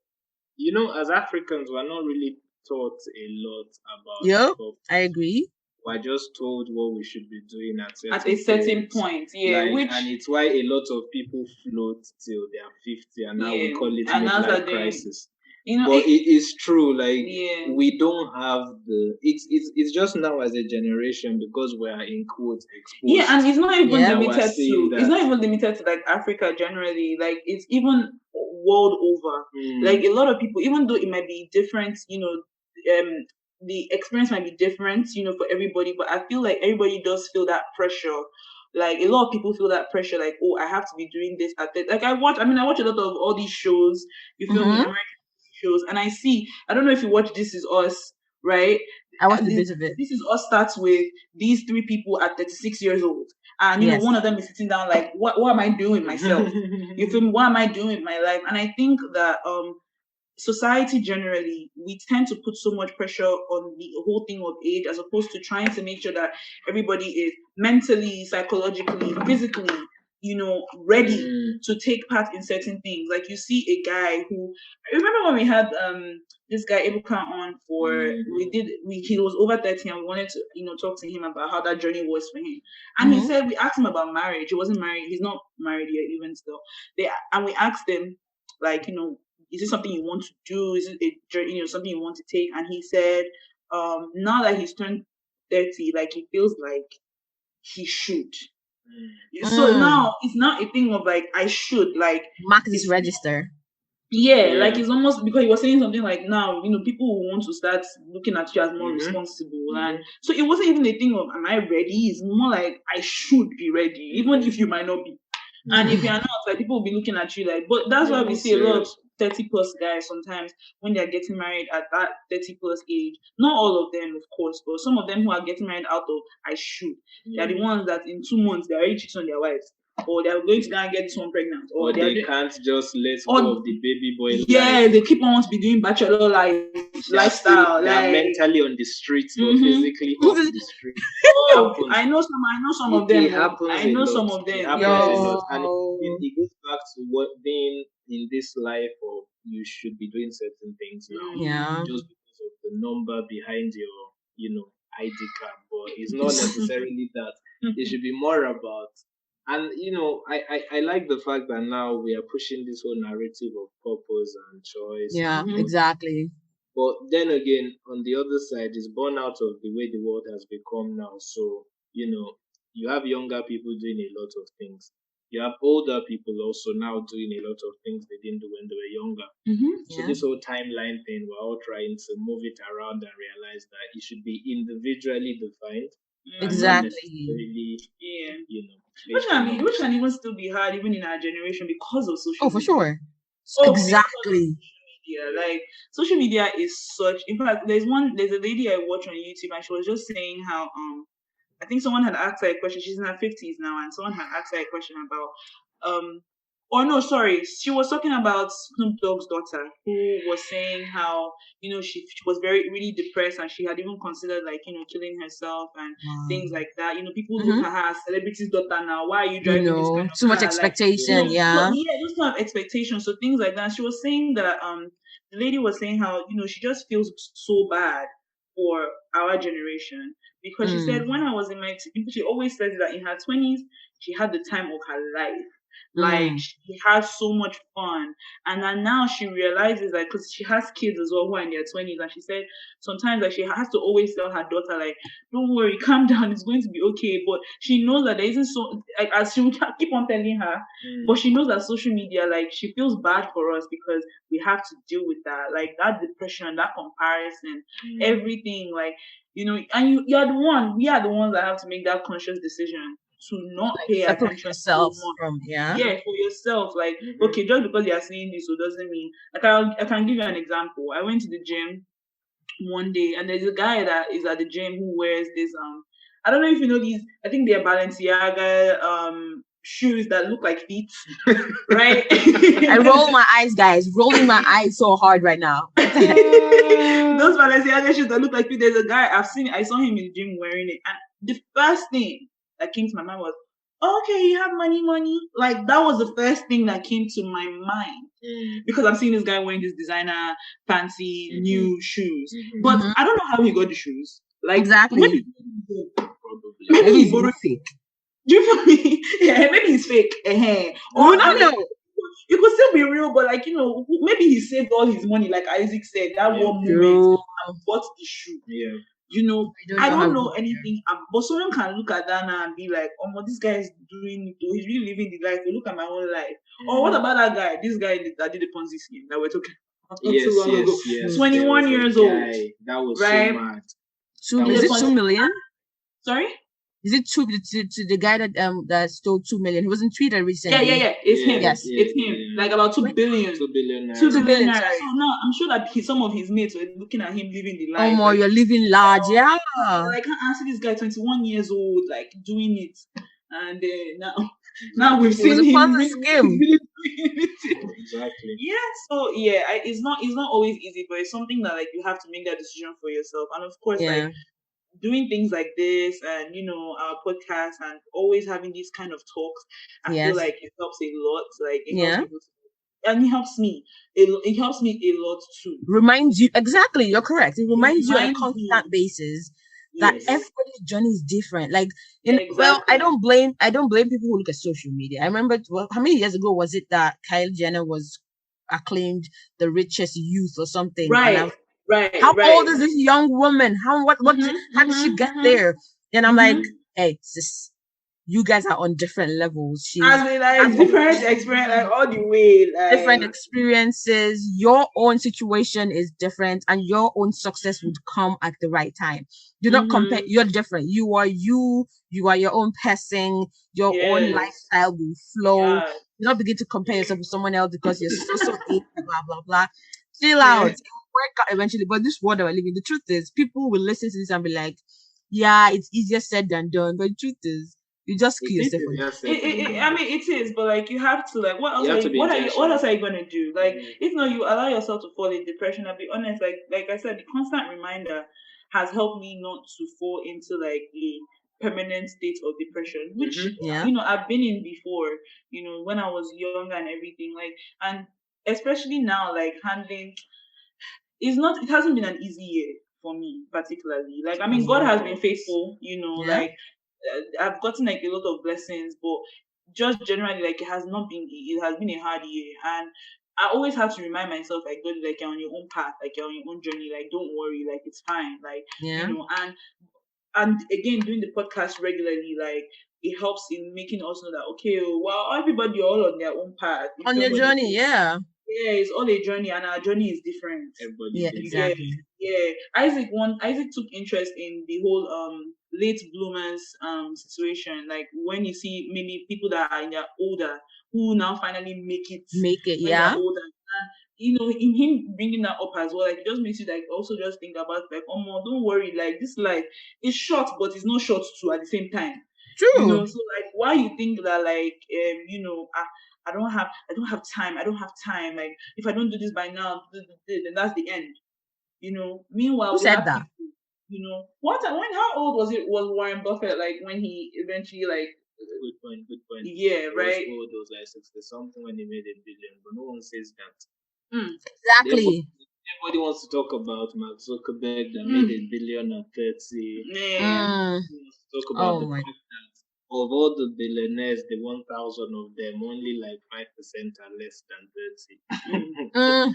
Speaker 4: You know, as Africans, we're not really taught a lot about
Speaker 2: Yeah,
Speaker 4: purpose.
Speaker 2: I agree.
Speaker 4: We're just told what we should be doing at
Speaker 3: a certain
Speaker 4: points.
Speaker 3: point.
Speaker 4: And it's why a lot of people float till they are 50, and now we call it midlife crisis. But it is true. Like, we don't have it's just now as a generation, because we are in quotes exposed.
Speaker 3: And it's not even limited to
Speaker 4: it's
Speaker 3: not even limited to like Africa generally. Like, it's even world over. Like, a lot of people, even though it might be different, the experience might be different, for everybody, but I feel like everybody does feel that pressure. Like, a lot of people feel that pressure, like, oh, I have to be doing this at that. Like, I watch a lot of all these shows, you feel me, American shows, and I don't know if you watch This Is Us, right?
Speaker 2: I watched a bit of it.
Speaker 3: This Is Us starts with these 3 people at 36 years old, and one of them is sitting down like, what am I doing myself? You feel me? What am I doing with my life? And I think that society generally, we tend to put so much pressure on the whole thing of age, as opposed to trying to make sure that everybody is mentally, psychologically, physically, ready to take part in certain things. Like, you see a guy who, I remember when we had this guy Ebuka on for he was over 30, and we wanted to talk to him about how that journey was for him. And he said, we asked him about marriage. He wasn't married, he's not married yet even still. And we asked him, like, is it something you want to do? Is it a journey, something you want to take? And he said, now that he's turned 30, like, he feels like he should. So now it's not a thing of like, I should, like,
Speaker 2: mark this register.
Speaker 3: Like, it's almost, because he was saying something like, now, people will want to start looking at you as more responsible. And so it wasn't even a thing of, am I ready? It's more like, I should be ready, even if you might not be. And if you're not, like, people will be looking at you like, but that's why we see a lot of 30 plus guys sometimes when they're getting married at that 30 plus age. Not all of them, of course, but some of them who are getting married out of I should. They're the ones that in 2 months they're already cheating on their wives, or they're going to go and get someone pregnant, or
Speaker 4: they can't just let go of the baby boy life.
Speaker 3: They keep on wanting to be doing bachelor lifestyle.
Speaker 4: They're mentally on the streets, but physically off the streets.
Speaker 3: I know some of them. I know some of them.
Speaker 4: It happens a lot. And it goes back to what being in this life of, you should be doing certain things now. Just because of the number behind your, ID card. But it's not necessarily that. It should be more about. And I like the fact that now we are pushing this whole narrative of purpose and choice.
Speaker 2: Yeah, exactly.
Speaker 4: But then again, on the other side, it's born out of the way the world has become now. So, you have younger people doing a lot of things. You have older people also now doing a lot of things they didn't do when they were younger. So this whole timeline thing, we're all trying to move it around and realize that it should be individually defined.
Speaker 2: Exactly.
Speaker 3: Which can even still be hard even in our generation because of social media.
Speaker 2: Oh, for sure. Exactly.
Speaker 3: Like, social media is such. In fact, there's a lady I watch on YouTube, and she was just saying how I think someone had asked her a question. She's in her 50s now, and someone had asked her a question about she was talking about Snoop Dogg's daughter, who was saying how she was really depressed, and she had even considered like killing herself and things like that. People look at her as celebrity's daughter now. Why are you driving this kind of
Speaker 2: too much
Speaker 3: car?
Speaker 2: expectation?
Speaker 3: Those kind of expectations. So things like that. She was saying that the lady was saying how she just feels so bad for our generation, because she said when I was in my she always says that in her 20s she had the time of her life. Like she had so much fun, and then now she realizes that because she has kids as well who are in their 20s, and she said sometimes like she has to always tell her daughter like, "Don't worry, calm down, it's going to be okay." But she knows that there isn't so like as she would keep on telling her, but she knows that social media, like she feels bad for us because we have to deal with that, like that depression, that comparison, everything, like and you're the one, we are the ones that have to make that conscious decision to not
Speaker 2: Like
Speaker 3: pay
Speaker 2: separate
Speaker 3: attention so
Speaker 2: yourself
Speaker 3: much.
Speaker 2: from
Speaker 3: Yeah, for yourself. Like, okay, just because you are saying this, so doesn't mean like I can give you an example. I went to the gym one day, and there's a guy that is at the gym who wears this I don't know if you know these, I think they're Balenciaga shoes that look like feet, right?
Speaker 2: I roll my eyes, guys. Rolling my eyes so hard right now.
Speaker 3: Those Balenciaga shoes that look like feet. There's a guy I saw him in the gym wearing it, and the first thing that came to my mind was, okay, you have money. Like that was the first thing that came to my mind because I'm seeing this guy wearing this designer, fancy, new shoes. But I don't know how he got the shoes. Like
Speaker 2: Exactly.
Speaker 3: maybe
Speaker 2: Maybe
Speaker 3: he
Speaker 2: it's
Speaker 3: borrowed.
Speaker 2: fake.
Speaker 3: Do you feel me? Yeah, maybe he's fake. Or
Speaker 2: We don't know.
Speaker 3: it could still be real, but like maybe he saved all his money, like Isaac said, that one moment and bought the shoe.
Speaker 4: Yeah.
Speaker 3: I don't know anything, but someone can look at that now and be like, "Oh, this guy is doing it. He's really living the life. Look at my own life." Or what about that guy? This guy that did the Ponzi scheme that we're talking about not too long ago.
Speaker 4: Yes.
Speaker 3: 21 years old.
Speaker 4: That was
Speaker 3: right?
Speaker 4: So mad.
Speaker 2: Is it 2 million?
Speaker 3: Sorry?
Speaker 2: Is it to the guy that stole 2 million? He was in Twitter recently.
Speaker 3: Yeah. It's him.
Speaker 2: Yes.
Speaker 3: It's him. Like about 2 billion.
Speaker 4: 2 billion.
Speaker 3: 2 billion.
Speaker 2: Naira.
Speaker 3: So now I'm sure that some of his mates were looking at him living the life.
Speaker 2: Oh, more, you're living large, yeah.
Speaker 3: Like, I can't answer this guy, 21 years old, like doing it, and now we've seen him really doing it.
Speaker 4: Exactly.
Speaker 3: Yeah. So yeah, it's not always easy, but it's something that like you have to make that decision for yourself, and of course, like doing things like this and our podcast and always having these kind of talks, I feel like it helps a lot. Like it helps people, and it helps me. It helps me a lot too.
Speaker 2: Reminds you exactly. You're correct. It reminds you on a constant basis that everybody's journey is different. Like, well, I don't blame people who look at social media. I remember how many years ago was it that Kylie Jenner was acclaimed the richest youth or something?
Speaker 3: Right.
Speaker 2: How old is this young woman? How did she get there? And I'm like, hey, sis, you guys are on different levels.
Speaker 3: Different experience, like all the way, like
Speaker 2: different experiences. Your own situation is different, and your own success would come at the right time. Do not compare. You're different. You are you. You are your own person. Your own lifestyle will flow. Do not begin to compare yourself with someone else because you're so blah blah blah. Chill out. It will work out eventually. But this world that we're living, the truth is, people will listen to this and be like, "Yeah, it's easier said than done." But the truth is, you just kill yourself.
Speaker 3: I mean, it is, but like you have to like what else are you gonna do? Like if not, you allow yourself to fall in depression. I'll be honest, like I said, the constant reminder has helped me not to fall into like a permanent state of depression, which I've been in before. When I was young and everything, like, and especially now, like handling. It hasn't been an easy year for me particularly. Like, I mean, God has been faithful. Like. I've gotten like a lot of blessings, but just generally, like it has been a hard year, and I always have to remind myself, like, God, like you're on your own path, like you're on your own journey, like don't worry, like it's fine, like and again, doing the podcast regularly, like it helps in making us know that okay, well, everybody are all on their own path
Speaker 2: on your journey,
Speaker 3: it's all a journey, and our journey is different.
Speaker 2: Exactly.
Speaker 3: Isaac took interest in the whole late bloomers situation, like when you see maybe people that are in their older who now finally make it when they're older, and in him bringing that up as well, like it just makes you like also just think about like, oh no, don't worry, like this life is short, but it's not short too at the same time.
Speaker 2: True.
Speaker 3: So like why you think that like I don't have time. Like if I don't do this by now, then that's the end. Meanwhile,
Speaker 2: who said that?
Speaker 3: How old was Warren Buffett? Like when he eventually like.
Speaker 4: Good point.
Speaker 3: Yeah, right.
Speaker 4: It was like 60 something when he made $1 billion, but no one says that.
Speaker 2: Exactly.
Speaker 4: Everybody wants to talk about Mark Zuckerberg that made $1 billion at 30.
Speaker 3: Yeah.
Speaker 4: Talk about
Speaker 2: Oh
Speaker 4: the
Speaker 2: my.
Speaker 4: fact that of all the billionaires, the 1,000 of them, only like 5% are less than 30.
Speaker 2: Mm.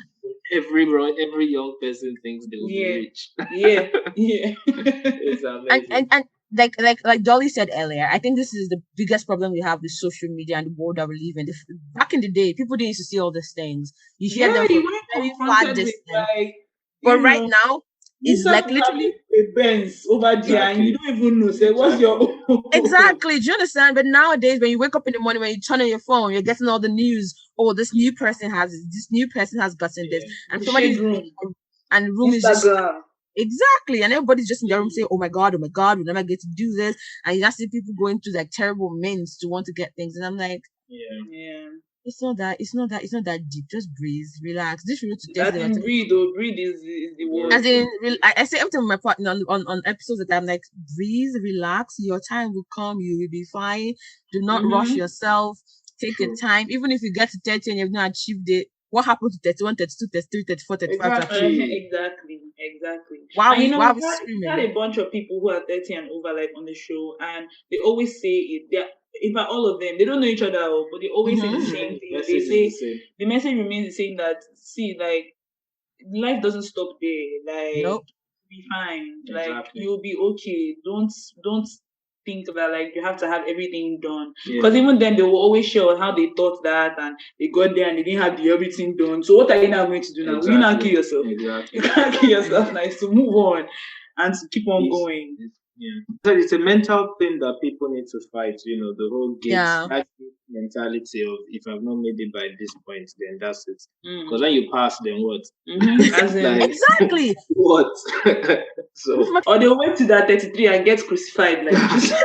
Speaker 4: Every young person thinks they will be
Speaker 3: Yeah.
Speaker 4: rich.
Speaker 3: Yeah. Yeah.
Speaker 4: It's amazing.
Speaker 2: And like Dolly said earlier, I think this is the biggest problem we have with social media and the world that we live in. Back in the day, people didn't used to see all these things. You hear
Speaker 3: Yeah,
Speaker 2: them from
Speaker 3: you weren't
Speaker 2: very far
Speaker 3: confronted with
Speaker 2: distance.
Speaker 3: like,
Speaker 2: But
Speaker 3: you
Speaker 2: right
Speaker 3: know,
Speaker 2: now, it's
Speaker 3: Musa
Speaker 2: like
Speaker 3: could have
Speaker 2: literally
Speaker 3: a Benz over there and you don't even know. Say, what's your own?
Speaker 2: exactly. Do you understand? But nowadays, when you wake up in the morning, when you turn on your phone, you're getting all the news. Oh, this new person has this. This new person has gotten this, and
Speaker 3: The
Speaker 2: somebody's
Speaker 3: shade room,
Speaker 2: and the room is just
Speaker 3: Instagram.
Speaker 2: exactly, and everybody's just in their room saying, "Oh my god, we never get to do this," and you just see people going through like terrible means to want to get things, and I'm like,
Speaker 3: Yeah.
Speaker 2: it's not that deep. Just breathe, relax. This route to
Speaker 3: I
Speaker 2: test them.
Speaker 3: think breathe though. Breathe is the word.
Speaker 2: As in, I say every time with my partner on episodes that I'm like, breathe, relax. Your time will come. You will be fine. Do not rush yourself. Take your time. Even if you get to 30 and you've not achieved it, what happened to 31, 32, 33, 34, 35 to achieve it?
Speaker 3: Exactly.
Speaker 2: Why
Speaker 3: And you know,
Speaker 2: are we
Speaker 3: we had
Speaker 2: screaming?
Speaker 3: a bunch of people who are 30 and over, like on the show, and they always say it. In fact, all of them, they don't know each other, but they always say the
Speaker 2: Mm-hmm.
Speaker 3: same thing.
Speaker 4: Message
Speaker 3: They
Speaker 4: is the
Speaker 3: say
Speaker 4: same.
Speaker 3: the message remains the same. That see, like life doesn't stop there. Like
Speaker 2: Nope.
Speaker 3: be fine. Like
Speaker 4: Exactly.
Speaker 3: you'll be okay. Don't think that like you have to have everything done.
Speaker 4: Yeah.
Speaker 3: Because even then they will always show how they thought that and they got there and they didn't have the everything done. So what are you now going to do now? Will you now kill yourself?
Speaker 4: Exactly.
Speaker 3: You can't kill yourself now. It's to move on and to keep on going.
Speaker 4: So it's a mental thing that people need to fight, the whole
Speaker 2: Yeah.
Speaker 4: that gate mentality of if I've not made it by this point, then that's it.
Speaker 3: Mm.
Speaker 4: Because when you pass, then what?
Speaker 3: As in,
Speaker 4: Like,
Speaker 2: Exactly.
Speaker 4: what? So
Speaker 3: or they'll wait to that 33 and get crucified like just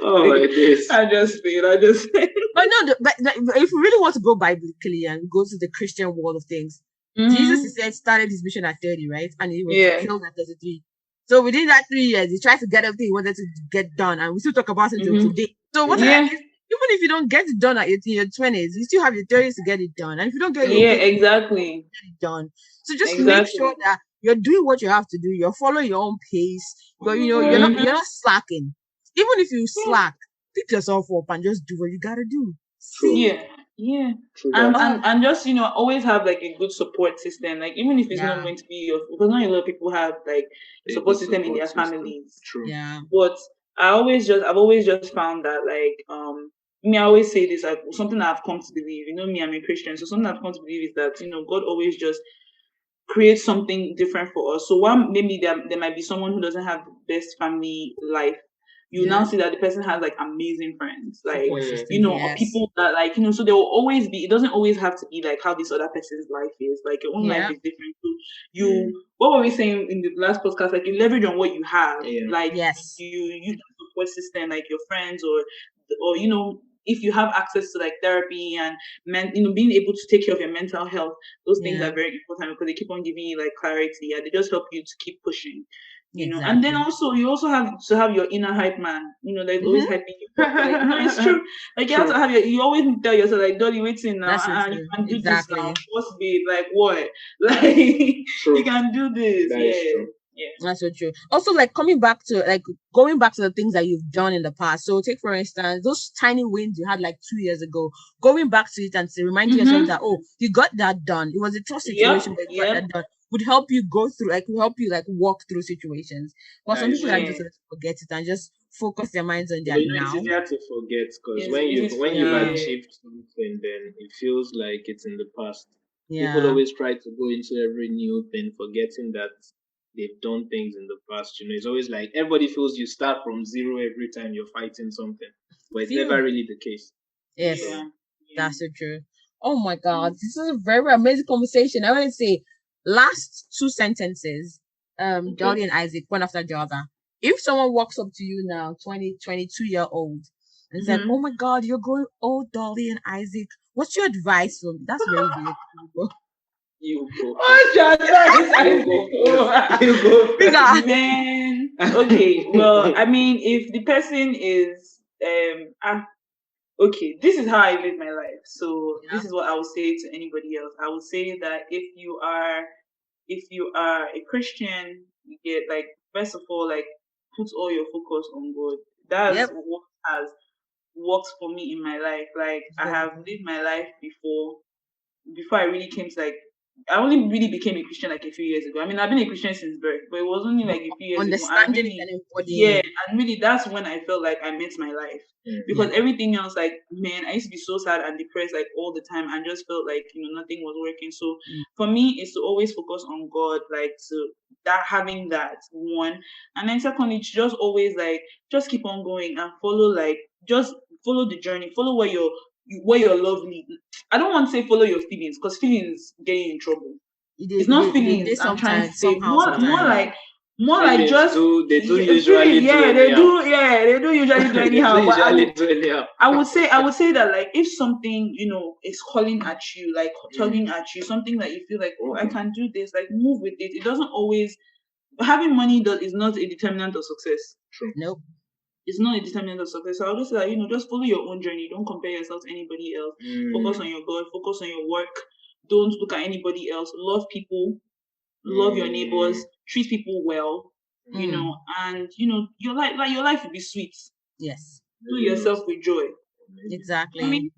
Speaker 4: oh my days.
Speaker 3: I just feel.
Speaker 2: But no, but if we really want to go biblically and go to the Christian world of things, Jesus, he said, started his mission at 30, right? And he was killed at 33. So within that 3 years, he tried to get everything he wanted to get done, and we still talk about it until today. So what?
Speaker 3: Yeah.
Speaker 2: Even if you don't get it done in your 20s, you still have your 30s to get it done. And if you don't get
Speaker 3: Exactly.
Speaker 2: get it done. So just make sure that you're doing what you have to do. You're following your own pace. But you're not slacking. Even if you slack, pick yourself up and just do what you gotta do.
Speaker 3: Yeah. And just always have like a good support system. Like even if it's not going to be because not a lot of people have like a support system in their families.
Speaker 4: True.
Speaker 2: Yeah.
Speaker 3: But I've always just found that like me, I always say this, like something I've come to believe. Me, I'm a Christian, so something I've come to believe is that God always just creates something different for us. So one, maybe there might be someone who doesn't have the best family life. You now see that the person has like amazing friends, like or people that like so there will always be. It doesn't always have to be like how this other person's life is. Like your own life is different. So what were we saying in the last podcast? Like you leverage on what you have. Like you support system, like your friends or if you have access to like therapy and being able to take care of your mental health, those things are very important because they keep on giving you like clarity and they just help you to keep pushing. And then also you also have to have your inner hype man. There's always hyping you. Like, no, it's true. Like you have to have you always tell yourself like, Dolly, waiting now, and you can do this now. What's babe? Like what? Like you can do this.
Speaker 4: That is true.
Speaker 2: Yeah, that's so true. Also, like going back to the things that you've done in the past. So, take for instance those tiny wins you had like 2 years ago. Going back to it and reminding yourself that you got that done. It was a tough situation, but you got that done. Would help you go through, would help you walk through situations. But some people are just forget it and just focus their minds on their now.
Speaker 4: It's easier to forget because when you've achieved something, then it feels like it's in the past.
Speaker 2: Yeah.
Speaker 4: People always try to go into every new thing, forgetting that they've done things in the past. It's always like everybody feels you start from zero every time you're fighting something, but it's never really the case.
Speaker 2: Yes, that's so true. Oh my God, this is a very amazing conversation. I want to say last 2 sentences. Dolly and Isaac, one after the other. If someone walks up to you now, 20, 22-year-old, and said, "Oh my God, you're growing old, Dolly and Isaac. What's your advice for me?" That's very weird.
Speaker 4: You go.
Speaker 3: You go. Man. Okay. Well, I mean, if the person is okay, this is how I live my life. So this is what I would say to anybody else. I would say that if you are a Christian, you get like first of all, like put all your focus on God. That's
Speaker 2: Yep.
Speaker 3: what has worked for me in my life. Like I
Speaker 2: Very
Speaker 3: have
Speaker 2: good.
Speaker 3: lived my life before I really came to like I only really became a Christian like a few years ago. I mean, I've been a Christian since birth, but it was only like a few years ago. And
Speaker 2: Understanding it
Speaker 3: really,
Speaker 2: and embodying
Speaker 3: yeah,
Speaker 2: it.
Speaker 3: and really that's when I felt like I met my life.
Speaker 2: Yeah.
Speaker 3: Because everything else, like man, I used to be so sad and depressed like all the time and just felt like, nothing was working. So
Speaker 2: Mm.
Speaker 3: for me it's to always focus on God, like to that having that one. And then secondly, to just always like just keep on going and follow like just follow the journey, follow where your love leads. I don't want to say follow your feelings because feelings get you in trouble. It's not
Speaker 2: They
Speaker 3: feelings
Speaker 2: did
Speaker 3: I'm trying to
Speaker 2: sometimes,
Speaker 3: say.
Speaker 2: somehow,
Speaker 3: More
Speaker 2: sometimes.
Speaker 3: like more like
Speaker 4: Feelings
Speaker 3: just
Speaker 4: do
Speaker 3: feelings.
Speaker 4: usually do
Speaker 3: Yeah,
Speaker 4: anyhow.
Speaker 3: they do usually do
Speaker 4: They do
Speaker 3: anyhow. But
Speaker 4: usually do anyhow.
Speaker 3: I would say that like if something is calling at you, like tugging at you, something that you feel like, oh, I can do this, like move with it. It doesn't always having money is not a determinant of success.
Speaker 4: True.
Speaker 2: Nope.
Speaker 3: It's not a determinant of success. So I'll just say that, just follow your own journey. Don't compare yourself to anybody else. Focus on your God, focus on your work. Don't look at anybody else. Love people, love your neighbors, treat people well,
Speaker 2: Mm.
Speaker 3: and your life will be sweet.
Speaker 2: Yes.
Speaker 3: Do yourself with joy. I
Speaker 2: Exactly.
Speaker 3: mean,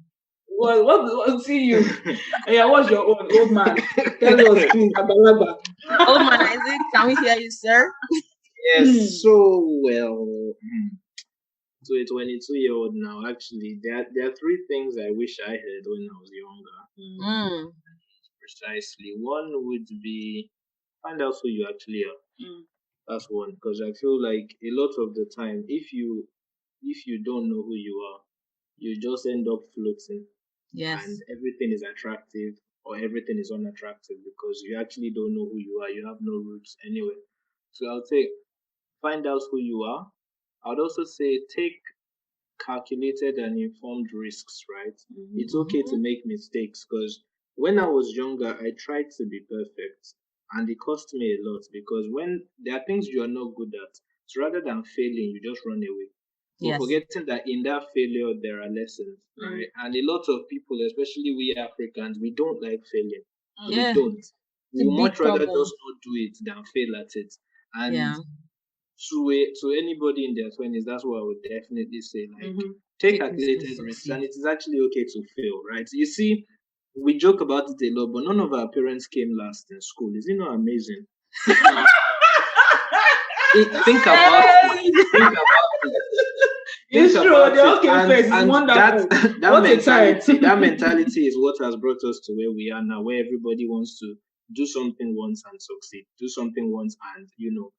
Speaker 3: what see you? Yeah, what's your own old man? Tell us, please, Abalaba.
Speaker 2: Old man Isaac, can we hear you, sir?
Speaker 4: Yes, so well. To a 22-year-old now, actually, there are three things I wish I had when I was younger.
Speaker 2: Mm.
Speaker 4: Precisely. One would be find out who you actually are.
Speaker 3: Mm.
Speaker 4: That's one, because I feel like a lot of the time, if you don't know who you are, you just end up floating,
Speaker 2: Yes.
Speaker 4: and everything is attractive or everything is unattractive because you actually don't know who you are. You have no roots anyway. So I'll say find out who you are. I'd also say take calculated and informed risks, right? It's okay to make mistakes because when I was younger, I tried to be perfect and it cost me a lot because when there are things you are not good at, so rather than failing, you just run away. But
Speaker 2: Yes.
Speaker 4: forgetting that in that failure, there are lessons, right? And a lot of people, especially we Africans, we don't like failing.
Speaker 2: Yeah.
Speaker 4: We don't.
Speaker 2: It's
Speaker 4: We
Speaker 2: a
Speaker 4: would
Speaker 2: big
Speaker 4: much rather
Speaker 2: problem.
Speaker 4: just not do it than fail at it. And
Speaker 2: Yeah.
Speaker 4: to anybody in their 20s, that's what I would definitely say. Like,
Speaker 2: Take
Speaker 4: take
Speaker 2: risks to
Speaker 4: calculated risks,
Speaker 2: succeed.
Speaker 4: and it is actually okay to fail, right? You see, we joke about it a lot, but none of our parents came last in school. Is it not amazing? Think about it. Think about it.
Speaker 3: It's
Speaker 4: Think
Speaker 3: true.
Speaker 4: about
Speaker 3: They all
Speaker 4: it.
Speaker 3: came first. It's
Speaker 4: And
Speaker 3: wonderful.
Speaker 4: that
Speaker 3: What a time.
Speaker 4: mentality is what has brought us to where we are now, where everybody wants to do something once and succeed. Do something once and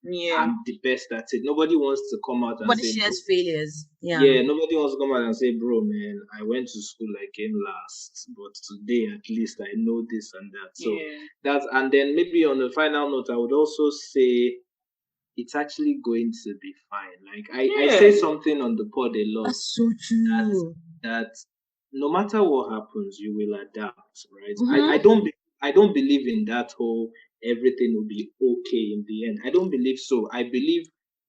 Speaker 3: Yeah.
Speaker 4: I'm the best at it. Nobody wants to come out and
Speaker 2: Nobody
Speaker 4: say, bro.
Speaker 2: shares failures. Yeah.
Speaker 4: Yeah, nobody wants to come out and say, bro, man, I went to school, I came last, but today at least I know this and that. So and then maybe on the final note, I would also say it's actually going to be fine. Like I say something on the pod a lot.
Speaker 2: That's so true.
Speaker 4: That no matter what happens, you will adapt, right? I don't believe in that whole everything will be okay in the end. I don't believe so. I believe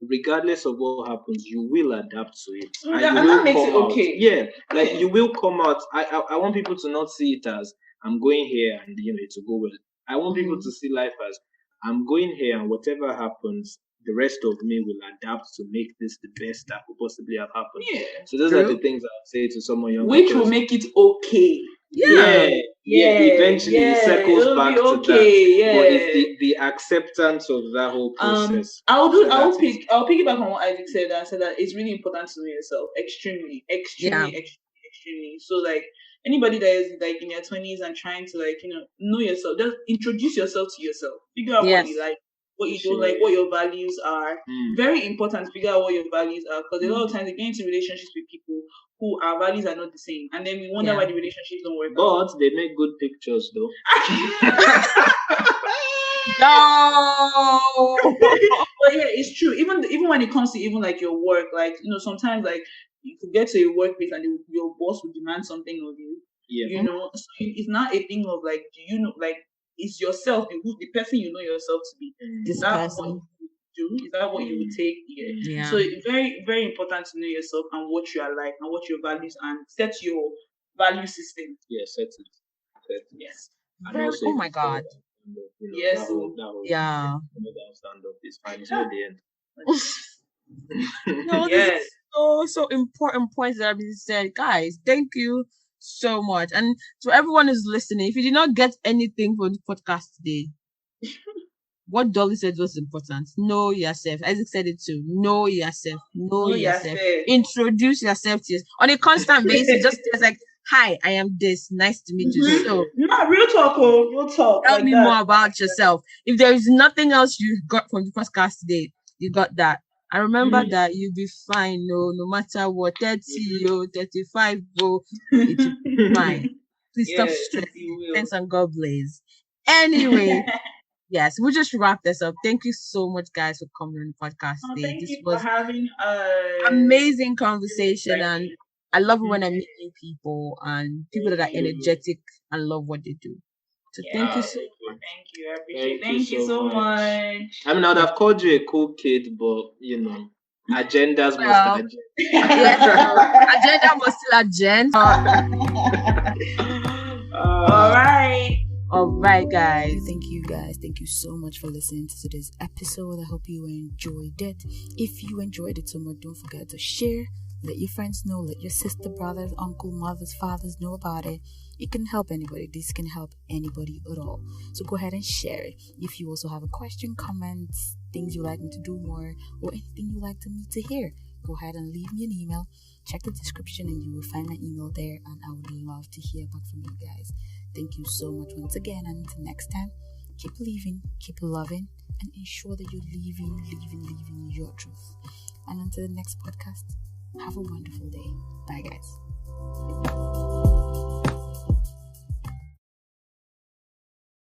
Speaker 4: regardless of what happens, you will adapt to it. And you
Speaker 3: and
Speaker 4: will
Speaker 3: that makes
Speaker 4: come
Speaker 3: it
Speaker 4: out.
Speaker 3: okay.
Speaker 4: Yeah, like you will come out. I want people to not see it as I'm going here and it will go well. I want people to see life as I'm going here and whatever happens, the rest of me will adapt to make this the best that could possibly have happened.
Speaker 3: Yeah.
Speaker 4: So those are the things I would say to someone younger.
Speaker 3: Which will make it okay.
Speaker 2: Yeah.
Speaker 4: Eventually it circles
Speaker 3: it'll
Speaker 4: back
Speaker 3: be
Speaker 4: to
Speaker 3: okay.
Speaker 4: that. But
Speaker 3: Yeah.
Speaker 4: it's the acceptance of that whole process.
Speaker 3: I'll
Speaker 4: So
Speaker 3: I'll piggyback on what Isaac said and said that it's really important to know yourself. Extremely, extremely. So like anybody that is like in their 20s and trying to like, know yourself, just introduce yourself to yourself. Figure out what you like, what you don't like, what your values are. Very important to figure out what your values are because a lot of times we get into relationships with people who our values are not the same. And then we wonder why the relationships don't work out.
Speaker 4: But they make good pictures though.
Speaker 2: No.
Speaker 3: But yeah, it's true. Even when it comes to even like your work, like sometimes like you could get to a workplace and your boss will demand something of you.
Speaker 4: Yeah.
Speaker 3: So it's not a thing of like, do you know, like it's yourself, the person you know yourself to be.
Speaker 2: This
Speaker 3: That's
Speaker 2: person.
Speaker 3: do? Is that what you would take? Yeah.
Speaker 2: Yeah.
Speaker 3: So it's very, very important to know yourself and what you are like and what your values and set your value system.
Speaker 4: Yeah, set it.
Speaker 3: Yes.
Speaker 4: And also
Speaker 2: Oh my God.
Speaker 3: Yes,
Speaker 4: that
Speaker 3: so-
Speaker 4: whole
Speaker 2: Yeah.
Speaker 4: stand up is fine. It's not the end.
Speaker 2: No,
Speaker 3: Yes.
Speaker 2: this is so important points that have been said. Guys, thank you so much. And to everyone who's listening, if you did not get anything from the podcast today, what Dolly said was important. Know yourself. Isaac said it too. Know yourself. Know yourself. Introduce yourself to yourself on a constant basis. Just like, hi, I am this. Nice to meet you. So
Speaker 3: No, real talk, real talk.
Speaker 2: tell
Speaker 3: like
Speaker 2: me
Speaker 3: that.
Speaker 2: more about yourself. If there is nothing else you got from the podcast today, you got that. And remember that you'll be fine, no matter what, 30, 35, it'll be fine. Please stop
Speaker 3: Yes,
Speaker 2: stressing.
Speaker 3: you will.
Speaker 2: Thanks and God bless. Anyway, yes, we'll just wrap this up. Thank you so much, guys, for coming on the podcast today.
Speaker 3: Thank
Speaker 2: This
Speaker 3: you
Speaker 2: was
Speaker 3: for having
Speaker 2: amazing conversation, and
Speaker 3: exciting.
Speaker 2: I love it when I meet new people and people that are energetic and love what they do. So thank you so
Speaker 3: Thank you. I appreciate it.
Speaker 4: Thank you
Speaker 3: Thank you so much.
Speaker 4: I mean, I would have called you a cool kid, but agendas
Speaker 2: Well,
Speaker 4: must
Speaker 2: agenda must still agenda. All right, guys.
Speaker 1: Thank you guys. Thank you so much for listening to today's episode. I hope you enjoyed it. If you enjoyed it so much, don't forget to share. Let your friends know. Let your sister, brothers, uncle, mothers, fathers know about it. It can help anybody. This can help anybody at all. So go ahead and share it. If you also have a question, comments, things you like me to do more, or anything you like me to hear, go ahead and leave me an email. Check the description and you will find my email there, and I would love to hear back from you guys. Thank you so much once again, and until next time, keep living, keep loving, and ensure that you're living your truth. And until the next podcast, have a wonderful day. Bye, guys.